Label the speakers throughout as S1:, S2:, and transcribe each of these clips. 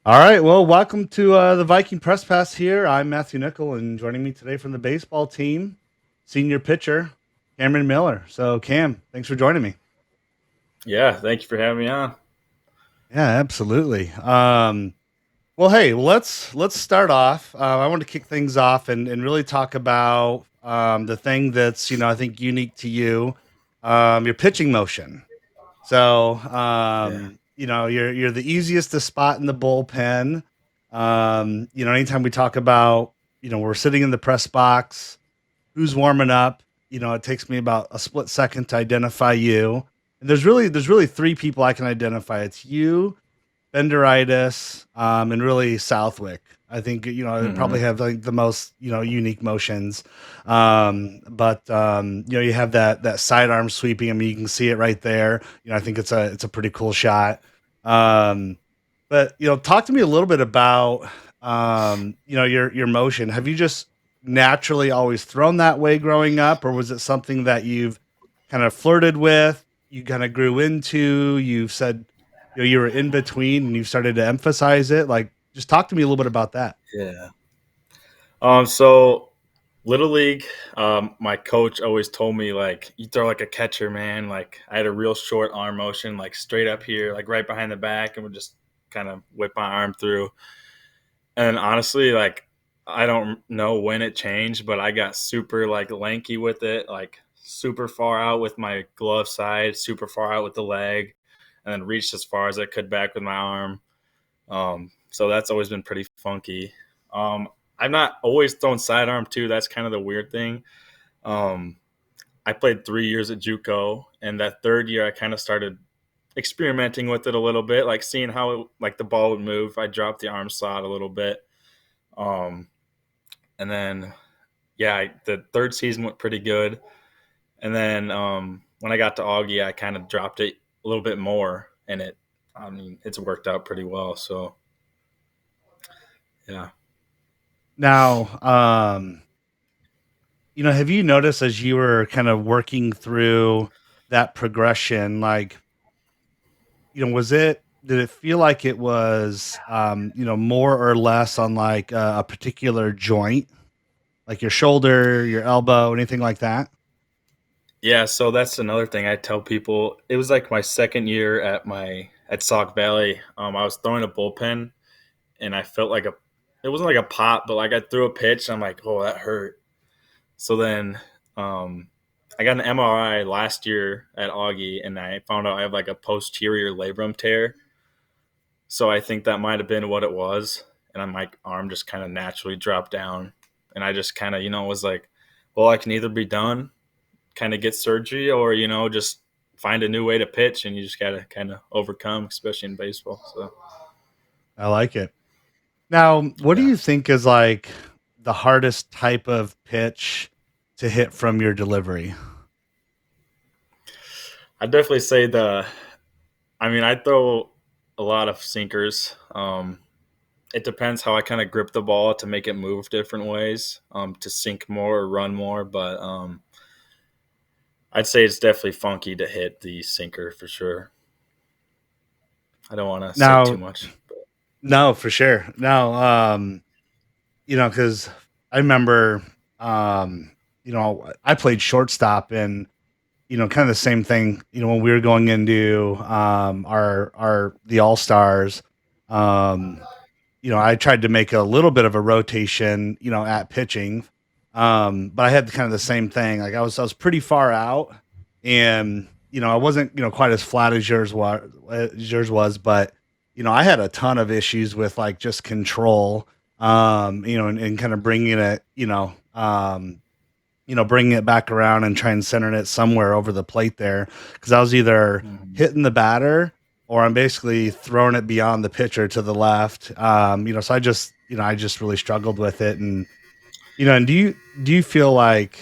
S1: All right. Well, welcome to the Viking Press Pass here. I'm Matthew Nickel, and joining me today from the baseball team, senior pitcher Cameron Miller. So, Cam, thanks for joining me.
S2: Yeah, thank you for having me on.
S1: Yeah, absolutely. Well, hey, let's start off. I want to kick things off and really talk about the thing that's I think unique to you, your pitching motion. So,
S2: Yeah.
S1: you're the easiest to spot in the bullpen. Anytime we talk about, we're sitting in the press box, who's warming up, it takes me about a split second to identify you. And there's really three people I can identify. It's you, Benderitis, and really Southwick. I think they probably
S2: hmm
S1: have like the most unique motions. But you have that sidearm sweeping. I mean, you can see it right there. I think it's a pretty cool shot. Um, but talk to me a little bit about your motion. Have you just naturally always thrown that way growing up, or was it something that you've kind of flirted with? You kind of grew into. You've said you were in between and you started to emphasize it. Like, just talk to me a little bit about that.
S2: Yeah. So Little League, my coach always told me like you throw like a catcher, man. Like I had a real short arm motion, like straight up here, like right behind the back, and would just kind of whip my arm through. And honestly, like I don't know when it changed, but I got super like lanky with it, like super far out with my glove side, super far out with the leg, and then reached as far as I could back with my arm. So that's always been pretty funky. Um, I'm not always throwing sidearm too. That's kind of the weird thing. Um, I played 3 years at JUCO, and that third year I kind of started experimenting with it a little bit, like seeing how like the ball would move. I dropped the arm slot a little bit, um, and then the third season went pretty good. And then when I got to Augie, I kind of dropped it a little bit more, and it's worked out pretty well. So yeah.
S1: Now, have you noticed as you were kind of working through that progression, like, did it feel like it was, more or less on like a particular joint, like your shoulder, your elbow, anything like that?
S2: Yeah, so that's another thing I tell people. It was like my second year at Sauk Valley. I was throwing a bullpen, and I felt like it wasn't like a pop, but like I threw a pitch. And I'm like, oh, that hurt. So then, um, I got an MRI last year at Augie, and I found out I have like a posterior labrum tear. So I think that might have been what it was, and my arm just kind of naturally dropped down, and I just kind of was like, well, I can either be done kind of get surgery or just find a new way to pitch, and you just got to kind of overcome, especially in baseball. So
S1: I like it. Now, what do
S2: yeah,
S1: you think is like the hardest type of pitch to hit from your delivery?
S2: I definitely say I throw a lot of sinkers. It depends how I kind of grip the ball to make it move different ways, to sink more or run more, but I'd say it's definitely funky to hit the sinker for sure. I don't want to say too
S1: Now,
S2: much.
S1: no, for sure. No, because I remember, I played shortstop and, kind of the same thing, when we were going into the All Stars, um, I tried to make a little bit of a rotation, at pitching. But I had kind of the same thing. Like I was pretty far out and, I wasn't, quite as flat as yours was, but I had a ton of issues with like just control, and kind of bringing it, bringing it back around and trying centering it somewhere over the plate there. Cause I was either
S2: Mhm.
S1: hitting the batter or I'm basically throwing it beyond the pitcher to the left. So I just really struggled with it. And do you feel like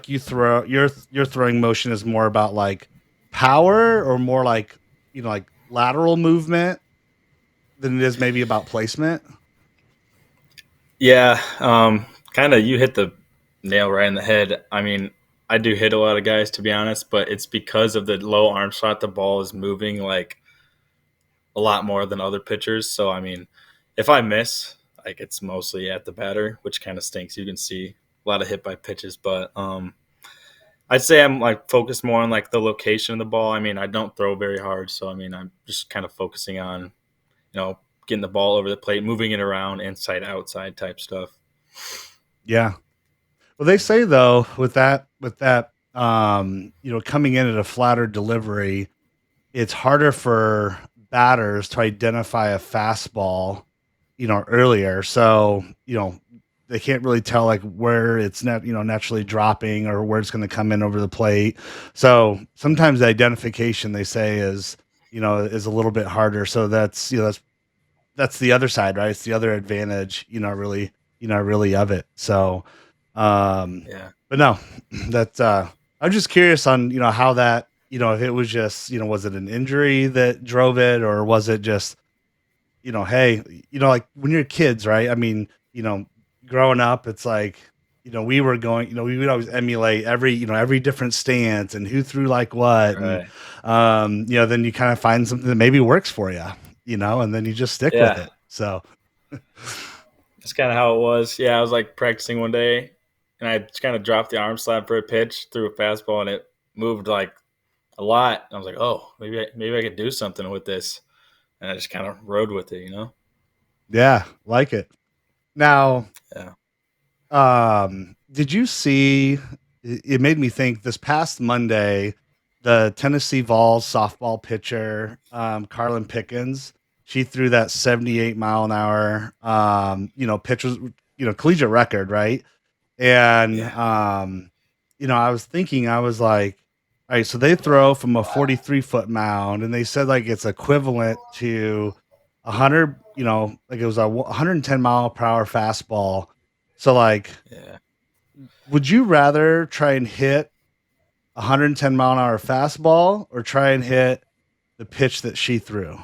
S1: you throw your throwing motion is more about like power or more like, like lateral movement than it is maybe about placement?
S2: Yeah, kind of. You hit the nail right in the head. I mean, I do hit a lot of guys, to be honest, but it's because of the low arm shot. The ball is moving a lot more than other pitchers. So I mean, if I miss, like it's mostly at the batter, which kind of stinks. You can see a lot of hit by pitches, but I'd say I'm like focused more on like the location of the ball. I mean, I don't throw very hard, so I mean, I'm just kind of focusing on getting the ball over the plate, moving it around, inside outside type stuff.
S1: Yeah. Well, they say though with that coming in at a flatter delivery, it's harder for batters to identify a fastball, earlier. So, they can't really tell like where it's naturally dropping or where it's going to come in over the plate. So sometimes the identification they say is a little bit harder. So that's the other side, right? It's the other advantage, really of it. So,
S2: Yeah.
S1: but no, that's I'm just curious on how that if it was just was it an injury that drove it or was it just hey like when you're kids, right? I mean, growing up, it's like we were going we would always emulate every different stance and who threw like what and
S2: Right.
S1: then you kind of find something that maybe works for you, and then you just stick with
S2: Yeah.
S1: it. So
S2: That's kind of how it was. Yeah, I was like practicing one day, and I just kind of dropped the arm slap for a pitch, threw a fastball, and it moved like a lot. I was like, oh, maybe I could do something with this, and I just kind of rode with it.
S1: yeah, like it. Now,
S2: Yeah.
S1: did you see it made me think this past Monday, the Tennessee Vols softball pitcher, Carlin Pickens, she threw that 78 mile an hour, pitch was, collegiate record, right? And
S2: Yeah.
S1: I was thinking, I was like, all right, so they throw from a 43-foot mound, and they said like it's equivalent to 100, like it was a 110 mile per hour fastball. So like,
S2: Yeah.
S1: would you rather try and hit 110 mile an hour fastball or try and hit the pitch that she threw?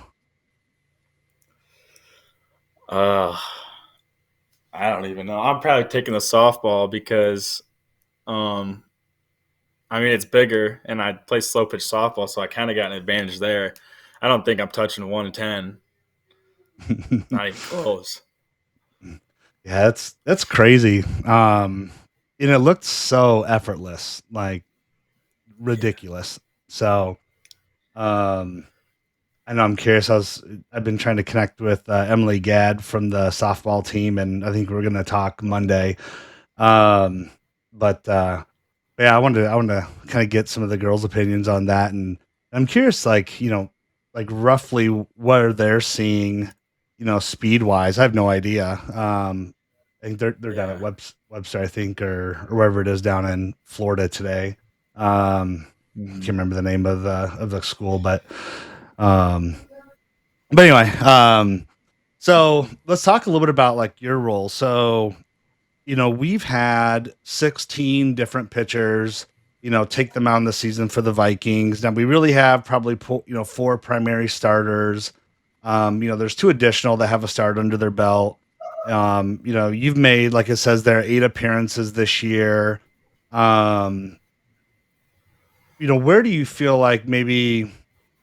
S2: Uh, I don't even know. I'm probably taking the softball because, um, I mean, it's bigger, and I play slow pitch softball, so I kind of got an advantage there. I don't think I'm touching 110. Not even close.
S1: Yeah, that's crazy. And it looked so effortless, like
S2: Yeah.
S1: ridiculous. So, um, I know I'm curious. I've been trying to connect with Emily Gadd from the softball team, and I think we're gonna talk Monday. Um, but yeah, I wanted to kind of get some of the girls' opinions on that, and I'm curious, like like roughly what they're seeing, speed wise. I have no idea. I think they're down at
S2: Yeah.
S1: Webster, I think, or wherever it is down in Florida today. Can't
S2: Mhm.
S1: remember the name of the school, um, but anyway, so let's talk a little bit about like your role. So we've had 16 different pitchers, take them out in the season for the Vikings. Now we really have probably, four primary starters. There's two additional that have a start under their belt. You've made, like it says there, 8 appearances this year. Um, where do you feel like maybe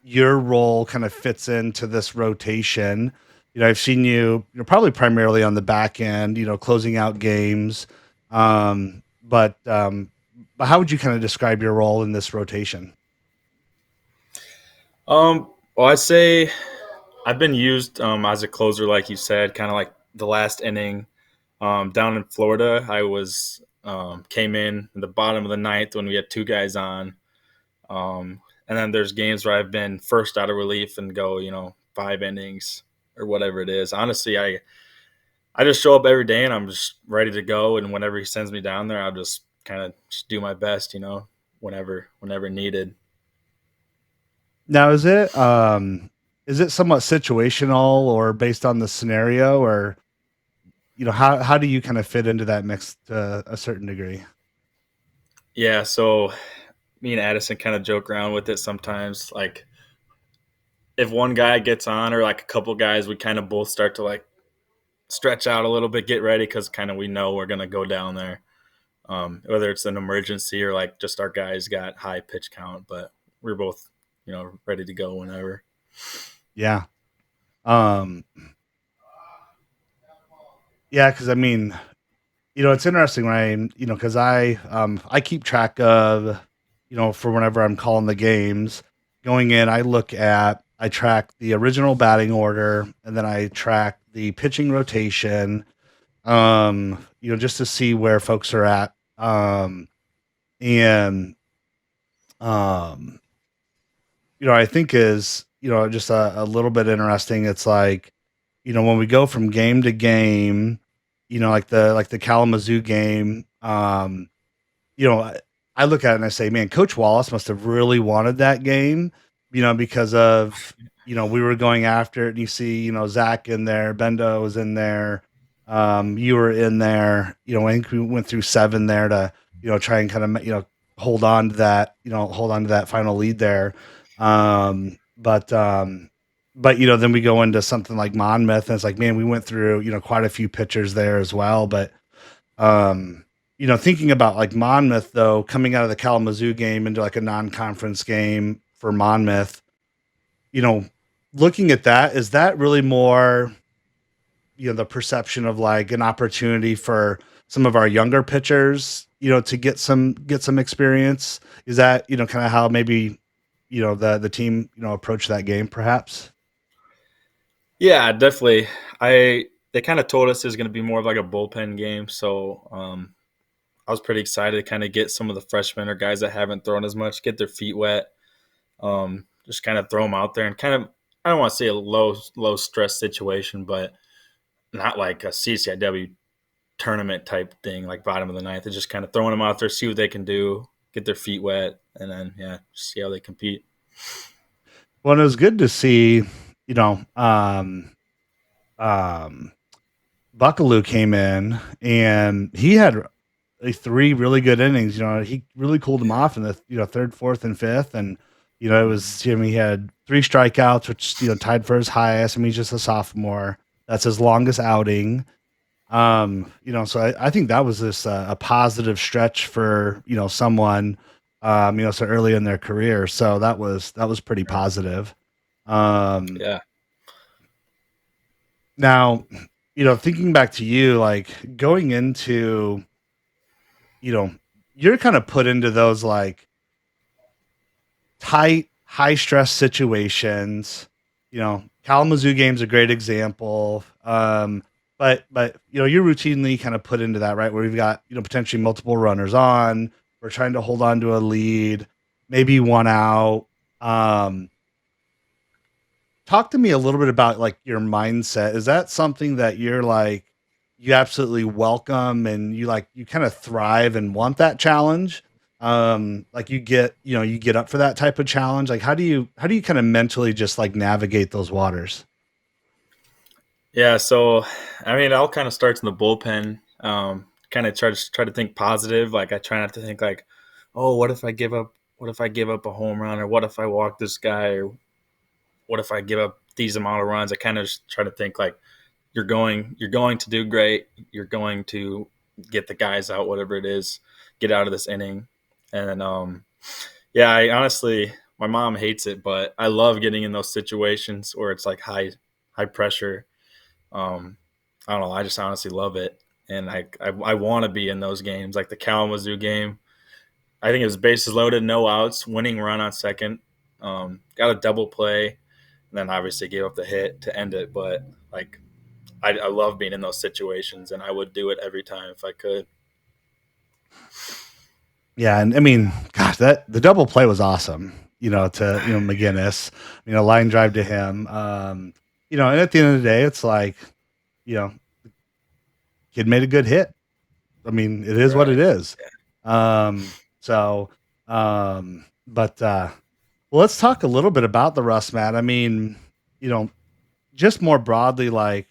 S1: your role kind of fits into this rotation? I've seen you're probably primarily on the back end, closing out games. But how would you kind of describe your role in this rotation?
S2: Well, I'd say I've been used as a closer, like you said, kind of like the last inning. Down in Florida, I was came in the bottom of the ninth when we had two guys on. And then there's games where I've been first out of relief and go, 5 innings or whatever it is. Honestly, I just show up every day and I'm just ready to go. And whenever he sends me down there, I'll just kind of just do my best, whenever needed.
S1: Now, is it somewhat situational or based on the scenario, or how do you kind of fit into that mix to a certain degree?
S2: Yeah, so me and Addison kind of joke around with it sometimes. Like if one guy gets on or like a couple guys, we kind of both start to like stretch out a little bit, get ready because kind of we know we're gonna go down there. Whether it's an emergency or like just our guys got high pitch count, but we're both ready to go whenever.
S1: Yeah. Um, yeah, because I mean, it's interesting, right? Because I keep track of, for whenever I'm calling the games, going in, I track the original batting order, and then I track the pitching rotation, just to see where folks are at. And um, I think is, just a little bit interesting. It's like, when we go from game to game, like the Kalamazoo game, you know, I, I look at it and I say, man, Coach Wallace must have really wanted that game, because of, we were going after it. And you see, Zach in there, Bendo was in there, you were in there, I think we went through seven there to, try and kind of, hold on to that final lead there. Um, but, um, but then we go into something like Monmouth, and it's like, man, we went through, quite a few pitchers there as well. But, um, thinking about like Monmouth though, coming out of the Kalamazoo game into like a non-conference game for Monmouth, you know, looking at that, is that really more, the perception of like an opportunity for some of our younger pitchers, to get some experience? Is that, kind of how maybe, the team, approach that game perhaps?
S2: Yeah, definitely. I They kind of told us it was going to be more of like a bullpen game, so I was pretty excited to kind of get some of the freshmen or guys that haven't thrown as much get their feet wet. Just kind of throw them out there and kind of, I don't want to say a low stress situation, but not like a CCIW tournament type thing, like bottom of the ninth. It's just kind of throwing them out there, see what they can do, get their feet wet, and then see how they compete.
S1: Well, it was good to see, you know, um, Buckaloo came in and he had like three really good innings. He really cooled them off in the third, fourth, and fifth, and it was him. He had three strikeouts, which tied for his highest. I mean, he's just a sophomore. That's his longest outing. So I think that was this a positive stretch for someone so early in their career. So that was pretty positive. Um,
S2: Yeah.
S1: Now, thinking back to you, like going into, you know, you're kind of put into those like tight, high stress situations. Kalamazoo game's a great example. But you're routinely kind of put into that, right? Where we've got, potentially multiple runners on, we're trying to hold on to a lead, maybe one out. Um, Talk to me a little bit about like your mindset. Is that something that you're like you absolutely welcome and you kind of thrive and want that challenge? Like you get up for that type of challenge. Like how do you kind of mentally just like navigate those waters?
S2: Yeah, so I mean, it all kind of starts in the bullpen. Kind of try to think positive. Like I try not to think like, oh, what if I give up? What if I give up a home run, or what if I walk this guy, or what if I give up these amount of runs? I kind of just try to think like you're going to do great. You're going to get the guys out, whatever it is, get out of this inning. And yeah, I honestly, my mom hates it, but I love getting in those situations where it's like high pressure. Um, I don't know. I just honestly love it, and I want to be in those games, like the Kalamazoo game. I think it was bases loaded, no outs, winning run on second. Got a double play, and then obviously gave up the hit to end it. But like, I love being in those situations, and I would do it every time if I could.
S1: Yeah, and I mean, gosh, that the double play was awesome. To McGinnis, line drive to him. And at the end of the day, it's like, you know, kid made a good hit. I mean, it is what
S2: Right.
S1: it is. So, but well, let's talk a little bit about the RussMatt. I mean, you know, just more broadly, like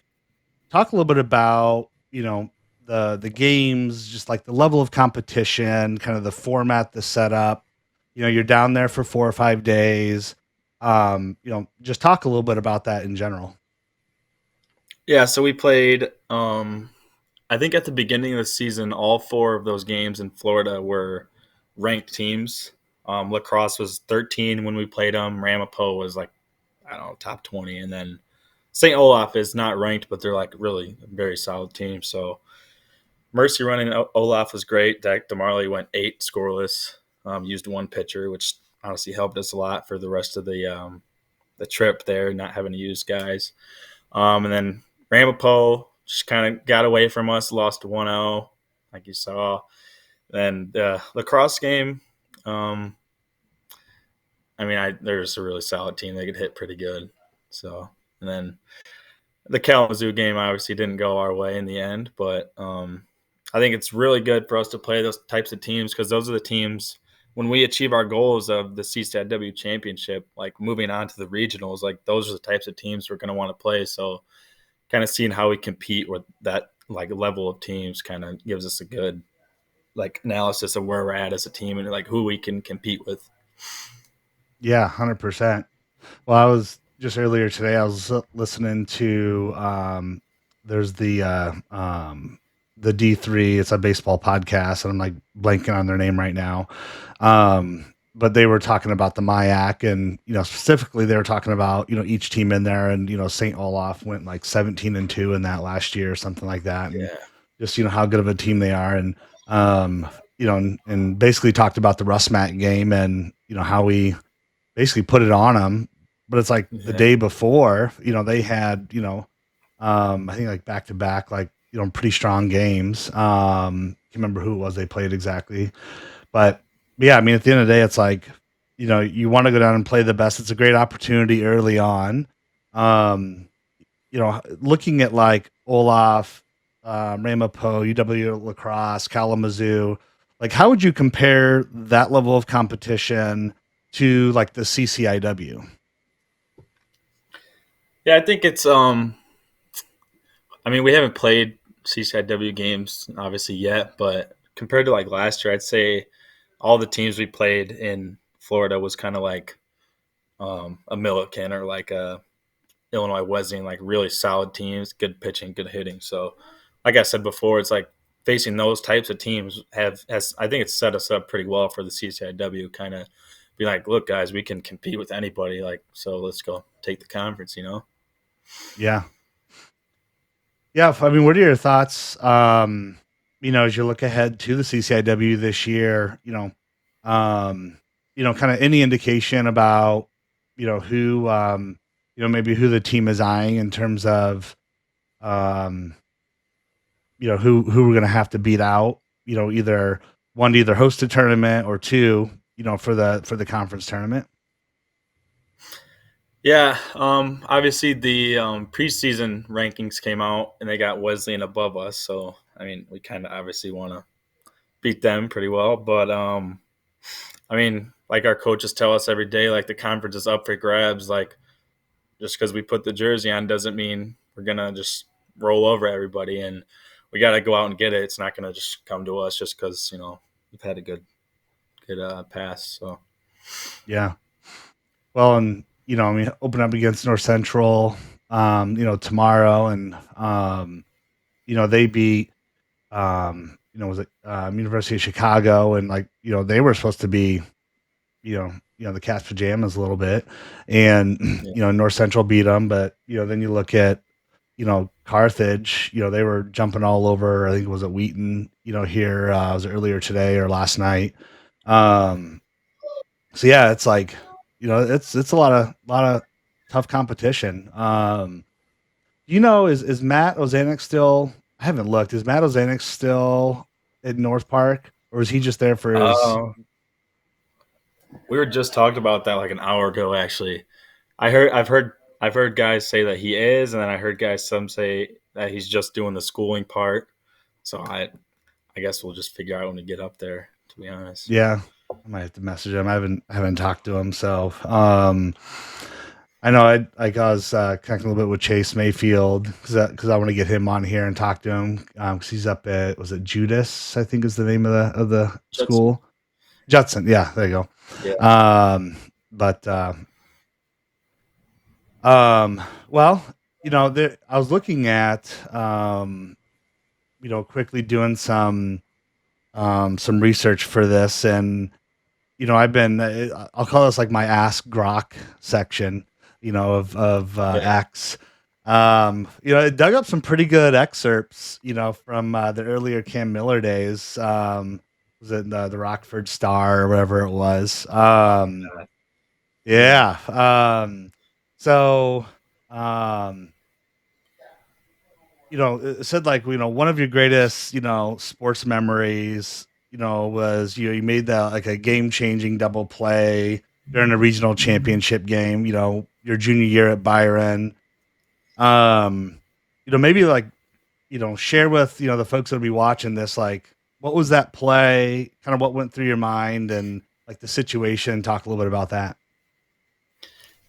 S1: talk a little bit about the games, just like the level of competition, kind of the format, the setup. You're down there for 4 or 5 days. Just talk a little bit about that in general.
S2: Yeah. So we played. I think at the beginning of the season, all four of those games in Florida were ranked teams. Lacrosse was 13 when we played them. Ramapo was like, I don't know, top 20, and then St. Olaf is not ranked, but they're like really a very solid team. So Mercy running Olaf was great. Dak DeMarley went 8 scoreless, used one pitcher, which honestly helped us a lot for the rest of the trip there, not having to use guys. And then Ramapo just kind of got away from us, lost 1-0, like you saw. Then the lacrosse game, um, I mean, they're just a really solid team. They could hit pretty good. So, and then the Kalamazoo game obviously didn't go our way in the end, but I think it's really good for us to play those types of teams because those are the teams when we achieve our goals of the CCIW championship, like moving on to the regionals, like those are the types of teams we're going to want to play. So, kind of seeing how we compete with that like level of teams kind of gives us a good like analysis of where we're at as a team and like who we can compete with.
S1: Yeah, 100%. Well, I was just earlier today, I was listening to there's the D3, it's a baseball podcast, and I'm like blanking on their name right now. But they were talking about the MIAC, and specifically they were talking about each team in there, and St. Olaf went like 17-2 in that last year or something like that, and
S2: Yeah.
S1: just how good of a team they are, and and basically talked about the RussMatt game, and how we basically put it on them. But it's like the
S2: Yeah.
S1: day before, they had, I think like back to back, like, pretty strong games. Can't remember who it was they played exactly. But yeah, I mean, at the end of the day, it's like, you want to go down and play the best. It's a great opportunity early on. Um, looking at like Olaf, Ramapo, UW Lacrosse, Kalamazoo, like how would you compare that level of competition to like the CCIW?
S2: Yeah, I think it's I mean, we haven't played CCIW games obviously yet, but compared to like last year, I'd say all the teams we played in Florida was kind of like a Milliken or like a Illinois Wesleyan, like really solid teams, good pitching, good hitting. So, like I said before, it's like facing those types of teams has I think it's set us up pretty well for the CCIW. Kind of be like, look, guys, we can compete with anybody. Like, so let's go take the conference. You know.
S1: Yeah. Yeah. I mean, what are your thoughts? As you look ahead to the CCIW this year, um, kind of any indication about, who, maybe who the team is eyeing in terms of, um, who we're going to have to beat out, either one to either host a tournament or two, for the conference tournament.
S2: Yeah, obviously the preseason rankings came out and they got Wesleyan above us. So I mean, we kind of obviously want to beat them pretty well. But I mean, like our coaches tell us every day, like the conference is up for grabs. Like just because we put the jersey on doesn't mean we're gonna just roll over everybody, and we got to go out and get it. It's not gonna just come to us just because we've had a good pass. So
S1: Yeah. Well, and I mean, open up against North Central, tomorrow, and they beat, was it University of Chicago, and like they were supposed to be, the cat's pajamas a little bit, and
S2: yeah,
S1: North Central beat them, but then you look at Carthage, they were jumping all over. I think it was at Wheaton, here was it earlier today or last night. Um, so yeah, it's like, it's a lot of tough competition. Is Matt Ozanek still? I haven't looked. Is Matt Ozanek still in North Park, or is he just there for his?
S2: uh, we were just talking about that like an hour ago. Actually, I've heard guys say that he is, and then I heard guys some say that he's just doing the schooling part. So I guess we'll just figure out when we get up there. To be honest.
S1: Yeah, I might have to message him. I haven't talked to him, so I know I was connecting a little bit with Chase Mayfield because I want to get him on here and talk to him because he's up at, was it Judas, I think is the name of the
S2: Judson.
S1: school. Judson, yeah, there you
S2: Yeah.
S1: go. But well, I was looking at quickly doing some research for this, and I've been I'll call this like my Ask Grok section, of
S2: Yeah.
S1: X. It dug up some pretty good excerpts, from the earlier Cam Miller days. Was it the Rockford Star or whatever it was?
S2: Yeah.
S1: Yeah. So, um, it said like, one of your greatest, sports memories, was, you made that like a game changing double play during a regional championship game, your junior year at Byron. Um, maybe like, share with, the folks that'll be watching this, like, what was that play? Kind of what went through your mind and like the situation. Talk a little bit about that.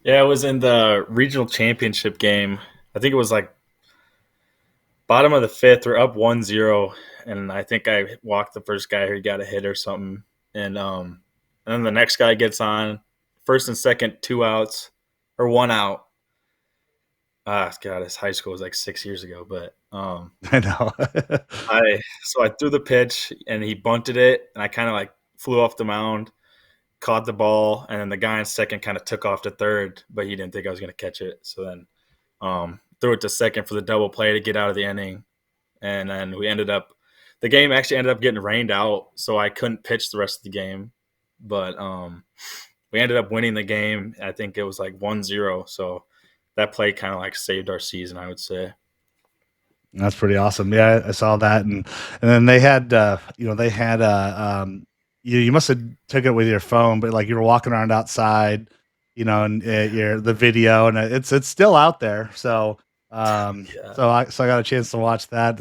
S2: Yeah, it was in the regional championship game. I think it was like bottom of the fifth. We're up 1-0, and I think I walked the first guy who got a hit or something. And then the next guy gets on. First and second, 2 outs or 1 out. Ah, God, his high school was like 6 years ago, but
S1: I know.
S2: I threw the pitch and he bunted it, and I kind of like flew off the mound, caught the ball, and then the guy in second kind of took off to third, but he didn't think I was going to catch it. So then threw it to second for the double play to get out of the inning, and then the game actually ended up getting rained out, so I couldn't pitch the rest of the game, but we ended up winning the game. I think it was like 1-0. So that play kind of like saved our season, I would say.
S1: That's pretty awesome. Yeah, I saw that, and then they had, you must have took it with your phone, but like you were walking around outside, and the video, and it's still out there. So,
S2: Yeah,
S1: I got a chance to watch that.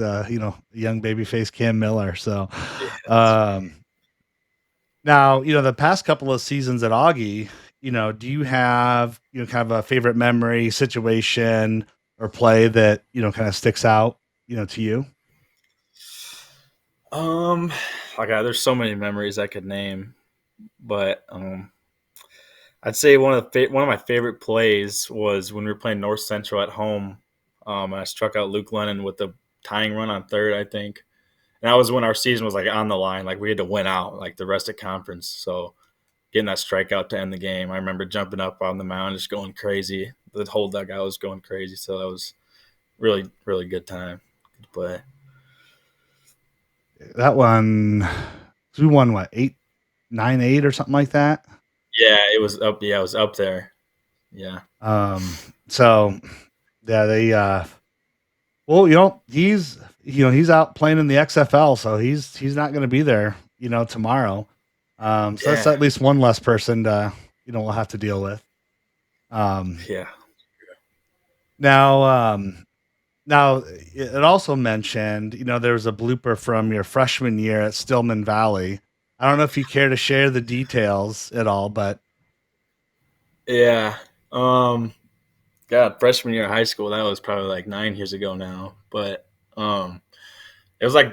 S1: Young babyface Cam Miller. So,
S2: yeah.
S1: um, now, the past couple of seasons at Augie, do you have, kind of a favorite memory, situation, or play that, kind of sticks out, to you?
S2: Um, there's so many memories I could name, but I'd say one of my favorite plays was when we were playing North Central at home. And I struck out Luke Lennon with the tying run on third, I think. And that was when our season was like on the line, like we had to win out, like the rest of conference. So getting that strikeout to end the game, I remember jumping up on the mound, just going crazy. The whole dugout was going crazy. So that was really, really good time. Good play.
S1: That one, we won what, 8-9-8 or something like that.
S2: Yeah, it was up. Yeah, it was up there. Yeah,
S1: So yeah, well, he's out playing in the XFL, so he's not going to be there, tomorrow. So that's
S2: yeah,
S1: at least one less person to, we'll have to deal with. Um,
S2: yeah.
S1: now, now it also mentioned, there was a blooper from your freshman year at Stillman Valley. I don't know if you care to share the details at all, but
S2: Yeah. Um, God, freshman year of high school, that was probably like 9 years ago now. But it was like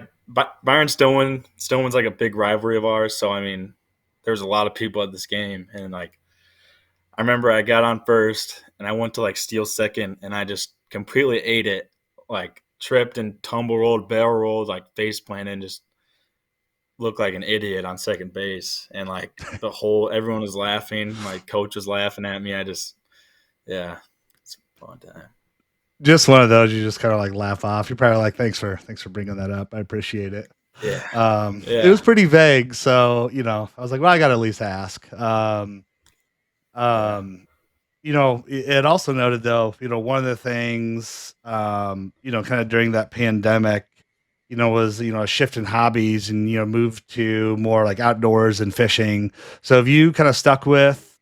S2: Byron Stillman. Stillman's like a big rivalry of ours. So, I mean, there was a lot of people at this game. And like, I remember I got on first and I went to like steal second and I just completely ate it. Like, tripped and tumble rolled, barrel rolled, like face planted, and just looked like an idiot on second base. And like, everyone was laughing. My coach was laughing at me. Yeah, it's a fun time.
S1: just one of those you just kind of like laugh off. You're probably like, thanks for bringing that up. I appreciate it.
S2: Yeah,
S1: It
S2: yeah,
S1: was pretty vague, so I was like, well, I got to at least ask.
S2: yeah,
S1: Um, it also noted though, one of the things, kind of during that pandemic, was, a shift in hobbies and, moved to more like outdoors and fishing. So have you kind of stuck with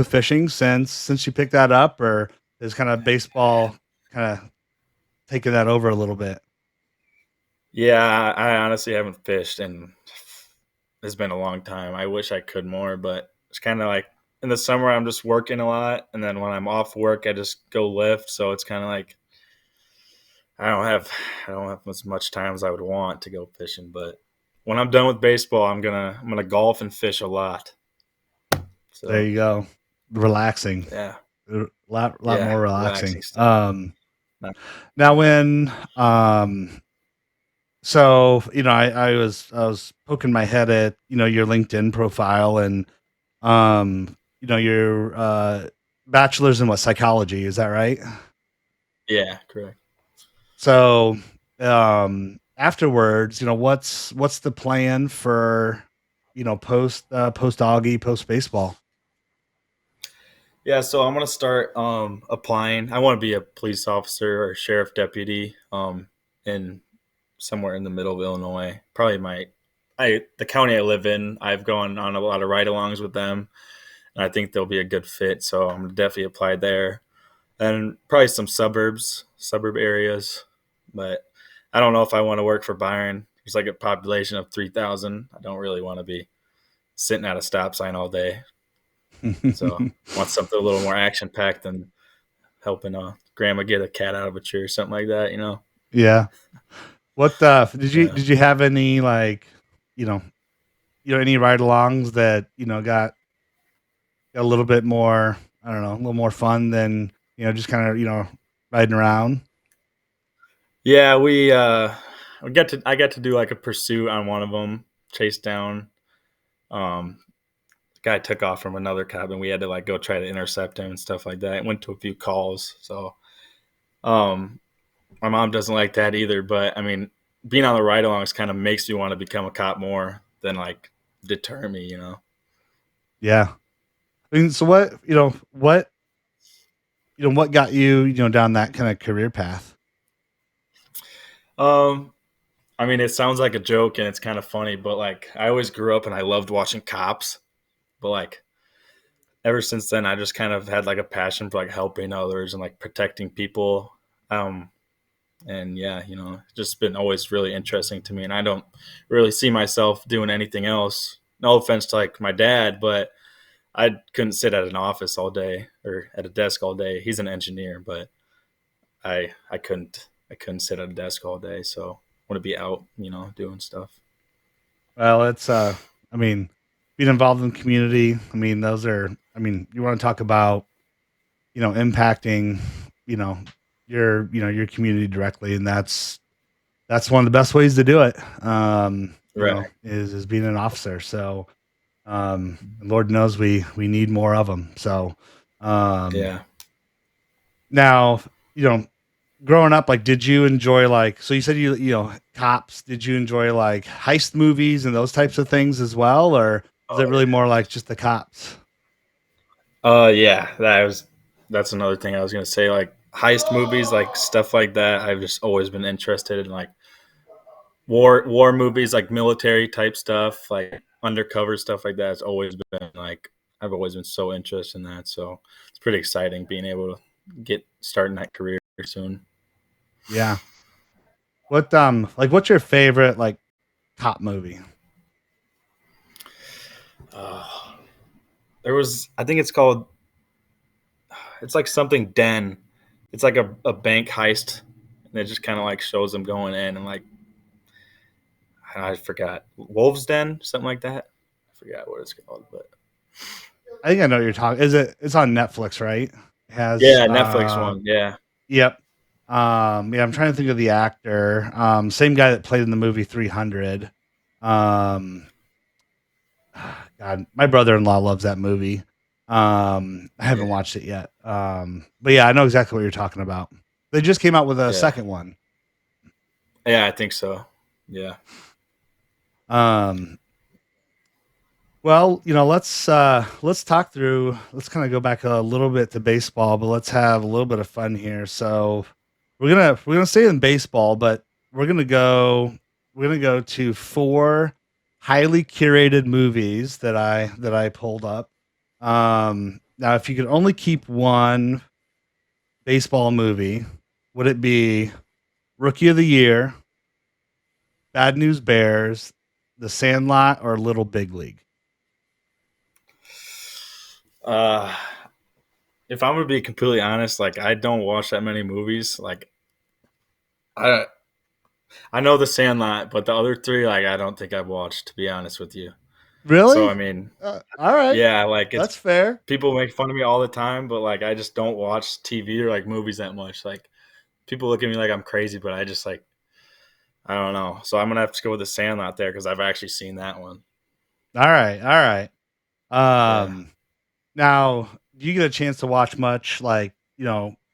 S1: fishing since you picked that up, or is kind of baseball kind of taking that over a little bit?
S2: yeah. I honestly haven't fished, and it's been a long time. I wish I could more, but it's kind of like in the summer I'm just working a lot, and then when I'm off work, I just go lift. So it's kind of like I don't have I don't have as much time as I would want to go fishing. But when I'm done with baseball, I'm gonna golf and fish a lot.
S1: There
S2: So
S1: you go. Relaxing.
S2: yeah,
S1: A lot
S2: yeah,
S1: more
S2: relaxing
S1: relaxing.
S2: stuff. Not,
S1: Now
S2: yeah.
S1: when so I was poking my head at your LinkedIn profile, and your bachelor's in what, psychology, is that right?
S2: Yeah, correct.
S1: So, afterwards, what's the plan for, post Augie, post baseball?
S2: Yeah, so I'm gonna start applying. I want to be a police officer or sheriff deputy in somewhere in the middle of Illinois. Probably the county I live in. I've gone on a lot of ride-alongs with them, and I think they'll be a good fit. So I'm gonna definitely apply there, and probably some suburb areas. But I don't know if I want to work for Byron. There's like a population of 3,000. I don't really want to be sitting at a stop sign all day. So I want something a little more action packed than helping grandma get a cat out of a tree or something like that.
S1: Yeah. What did you
S2: Yeah.
S1: did you have any like, you know, any ride-alongs that, got a little bit more, I don't know, a little more fun than, just kind of, riding around?
S2: Yeah, I got to do like a pursuit on one of them, chase down. Um, the guy took off from another cop, and we had to like go try to intercept him and stuff like that. Went to a few calls, so um, my mom doesn't like that either. But I mean, being on the ride-alongs kind of makes me want to become a cop more than like deter me.
S1: Yeah. I mean, so what got you, down that kind of career path?
S2: Um, I mean, it sounds like a joke and it's kind of funny, but like I always grew up and I loved watching cops, but like ever since then I just kind of had like a passion for like helping others and like protecting people. Um and yeah, it's just been always really interesting to me, and I don't really see myself doing anything else. No offense to like my dad, but I couldn't sit at an office all day or at a desk all day. He's an engineer, but I couldn't sit at a desk all day, so I want to be out, doing stuff.
S1: Well, it's I mean, being involved in the community, I mean, you want to talk about, impacting, you know, your community directly, and that's one of the best ways to do it.
S2: Right.
S1: Is being an officer. So, Lord knows we need more of them. So, um,
S2: Yeah.
S1: now, you know, growing up, like, did you enjoy, like, so you said cops? Did you enjoy like heist movies and those types of things as well, or is it
S2: Oh
S1: really more like just the cops?
S2: yeah, that's another thing I was gonna say. Like heist movies, like stuff like that. I've just always been interested in like war movies, like military type stuff, like undercover stuff like that. It's always been like I've always been so interested in that. So it's pretty exciting being able to get starting that career soon.
S1: Yeah. What's your favorite like cop movie?
S2: Uh, I think it's called, it's like something Den. It's like a bank heist, and it just kind of like shows them going in and like I forgot, Wolves Den, something like that. I forgot what it's called, but
S1: I think I know what you're talking. It's on Netflix, right? It has
S2: yeah, Netflix one. Yeah,
S1: yep. Yeah, I'm trying to think of the actor. Same guy that played in the movie 300. Um, God, my brother-in-law loves that movie. I
S2: yeah,
S1: haven't watched it yet. But yeah, I know exactly what you're talking about. They just came out with a
S2: yeah,
S1: second one.
S2: yeah. I think so. Yeah,
S1: Um, well, let's talk through. Let's kind of go back a little bit to baseball, but let's have a little bit of fun here. So we're gonna stay in baseball, but we're gonna go we're gonna go to four highly curated movies that I pulled up. Now, if you could only keep one baseball movie, would it be Rookie of the Year, Bad News Bears, The Sandlot, or Little Big League?
S2: uh, if I'm gonna be completely honest, like I don't watch that many movies. Like I I know The Sandlot, but the other three, like I don't think I've watched. To be honest with you, so
S1: Really?
S2: I mean,
S1: All right.
S2: yeah, like it's
S1: That's fair.
S2: people make fun of me all the time, but like I just don't watch TV or like movies that much. Like people look at me like I'm crazy, but I just like I don't know. So I'm gonna have to go with The Sandlot there because I've actually seen that one.
S1: All right. All right.
S2: Yeah.
S1: Now, do you get a chance to watch much like,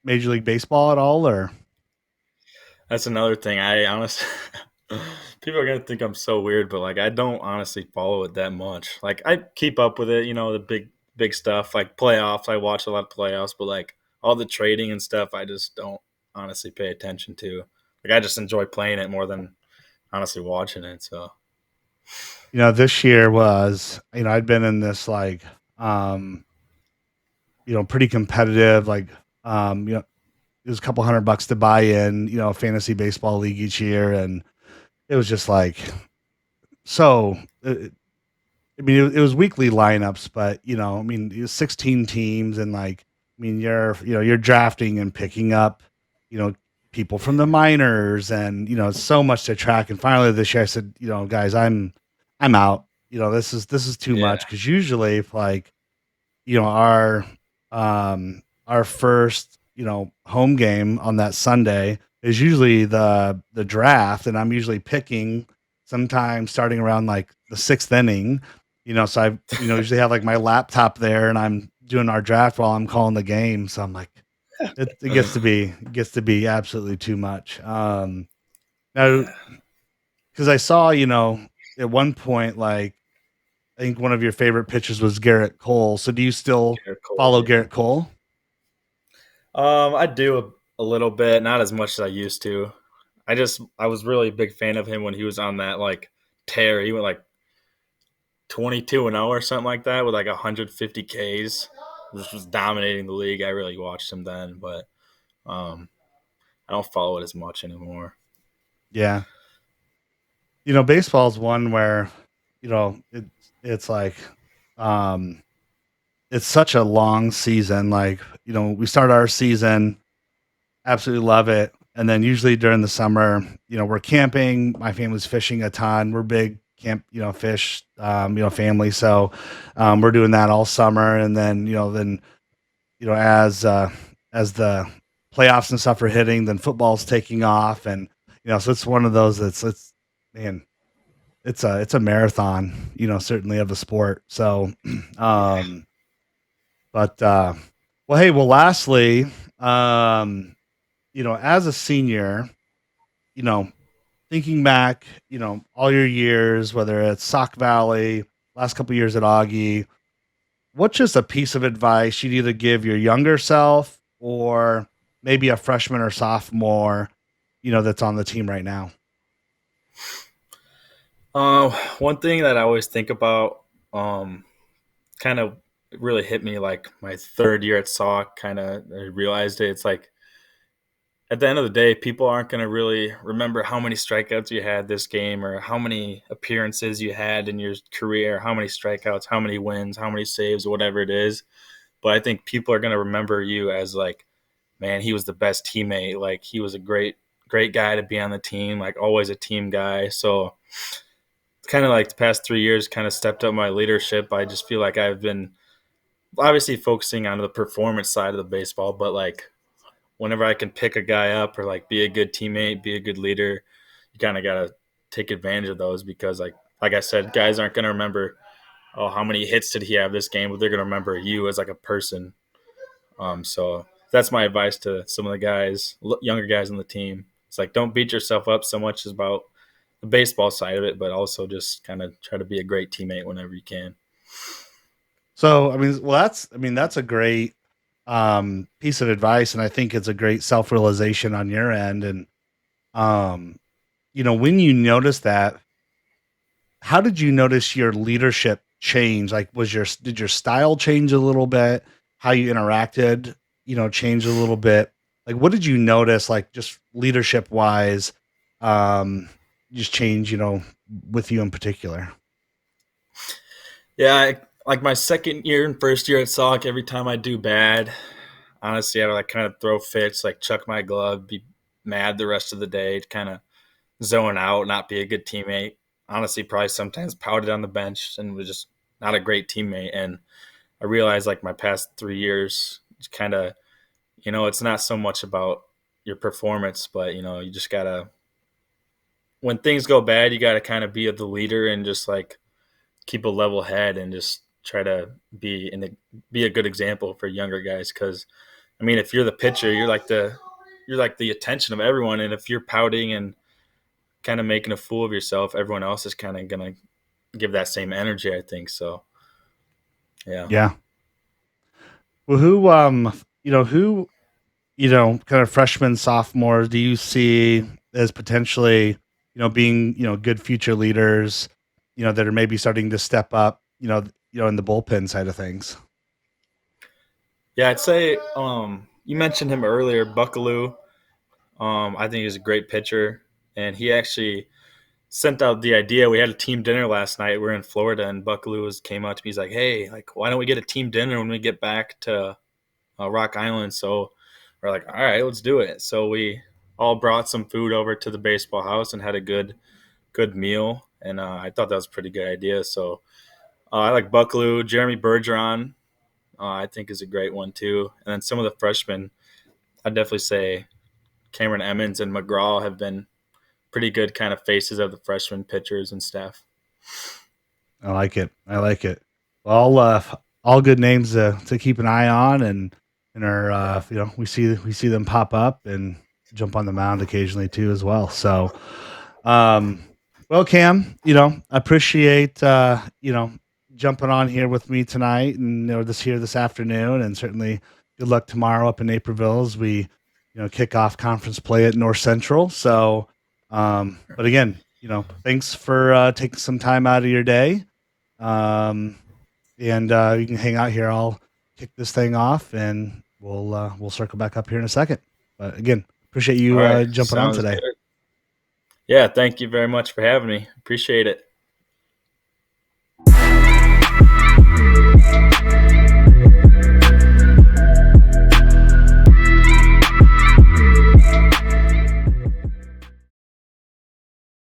S1: Major League Baseball at all, or
S2: That's another thing. I honestly, people are gonna think I'm so weird, but like I don't honestly follow it that much. Like I keep up with it, the big stuff like playoffs. I watch a lot of playoffs, but like all the trading and stuff, I just don't honestly pay attention to. Like I just enjoy playing it more than honestly watching it. So
S1: this year was, I'd been in this like, um, pretty competitive, like, it was a couple $100 to buy in, a fantasy baseball league each year, and it was just like so. I mean, it was weekly lineups, but I mean, it was 16 teams, and like, I mean, you're drafting and picking up, you know, people from the
S2: yeah,
S1: minors, and it's so much to track. And finally, this year, I said, guys, I'm out. This is too
S2: yeah,
S1: much because usually, if like our first home game on that Sunday is usually the draft, and I'm usually picking sometimes starting around like the sixth inning. So I usually have like my laptop there, and I'm doing our draft while I'm calling the game. So I'm like, it gets to be absolutely too much. Now,
S2: yeah.
S1: because I saw at one point, like, I think one of your favorite pitchers was Garrett Cole. So do you still
S2: Garrett Cole,
S1: follow
S2: yeah.
S1: Garrett Cole?
S2: I do a little bit, not as much as I used to. I was really a big fan of him when he was on that like tear. He went like 22-0 or something like that with like 150 Ks, which was dominating the league. I really watched him then, but um, I don't follow it as much anymore.
S1: Yeah. Baseball's one where, it's like, um, it's such a long season. Like, we start our season, absolutely love it. And then usually during the summer, we're camping. My family's fishing a ton. We're big camp, fish, family. So, we're doing that all summer. And then, as the playoffs and stuff are hitting, then football's taking off. And, so it's one of those man, it's a marathon, certainly of a sport. So,
S2: Yeah.
S1: um, but well, hey, well, lastly, um, as a senior, you know, thinking back, all your years, whether it's Sauk Valley, last couple years at Augie, what's just a piece of advice you'd either give your younger self or maybe a freshman or sophomore, that's on the team right now?
S2: One thing that I always think about, kind of really hit me like my third year at Sauk. Kind of I realized it. It's like at the end of the day, people aren't going to really remember how many strikeouts you had this game or how many appearances you had in your career, how many strikeouts, how many wins, how many saves, whatever it is. But I think people are going to remember you as like, man, he was the best teammate. Like he was a great guy to be on the team, like always a team guy. So kind of like the past 3 years kind of stepped up my leadership. I just feel like I've been obviously focusing on the performance side of the baseball, but like whenever I can pick a guy up or like be a good teammate, be a good leader, you kind of got to take advantage of those because like I said, guys aren't going to remember, oh, how many hits did he have this game, but they're going to remember you as like a person. So that's my advice to some of the guys, younger guys on the team. It's like don't beat yourself up so much about the baseball side of it, but also just kind of try to be a great teammate whenever you can.
S1: So, that's a great piece of advice, and I think it's a great self realization on your end. And um, when you notice that, how did you notice your leadership change? Like, did your style change a little bit? How you interacted, change a little bit. Like, what did you notice, like, just leadership wise, um, just change, with you in particular?
S2: Yeah, like my second year and first year at Sauk, every time I do bad, honestly, I would like kind of throw fits, like chuck my glove, be mad the rest of the day, kind of zone out, not be a good teammate. Honestly, probably sometimes pouted on the bench and was just not a great teammate. And I realized like my past 3 years, it's kind of, it's not so much about your performance, but you just gotta when things go bad, you gotta kind of be the leader and just like keep a level head and just try to be a good example for younger guys because I mean, if you're the pitcher, you're like the attention of everyone, and if you're pouting and kind of making a fool of yourself, everyone else is kind of gonna give that same energy. I think so. Yeah.
S1: Yeah. Well, who kind of freshmen, sophomores, do you see as potentially, being, good future leaders, that are maybe starting to step up, in the bullpen side of things?
S2: Yeah, I'd say you mentioned him earlier, Buckaloo. I think he's a great pitcher, and he actually sent out the idea. We had a team dinner last night. We are in Florida, and came out to me. He's like, "Hey, like, why don't we get a team dinner when we get back to Rock Island?" So we're like, "All right, let's do it." So we all brought some food over to the baseball house and had a good meal, and I thought that was a pretty good idea. So I like Buckaloo, Jeremy Bergeron. I think is a great one too, and then some of the freshmen. I'd definitely say Cameron Emmons and McGraw have been pretty good kind of faces of the freshman pitchers and staff.
S1: I like it. I like it. Well, all good names to keep an eye on, and our,
S2: Yeah.
S1: we see them pop up and jump on the mound occasionally too as well. So, um, well, Cam, I appreciate jumping on here with me tonight and this afternoon, and certainly good luck tomorrow up in Naperville as we kick off conference play at North Central. So, but again, thanks for taking some time out of your day. Um, and you can hang out here. I'll kick this thing off, and we'll circle back up here in a second. But again, appreciate
S2: All
S1: you
S2: right.
S1: jumping on
S2: Sounds
S1: today.
S2: good. Yeah. Thank you very much for having me. Appreciate it.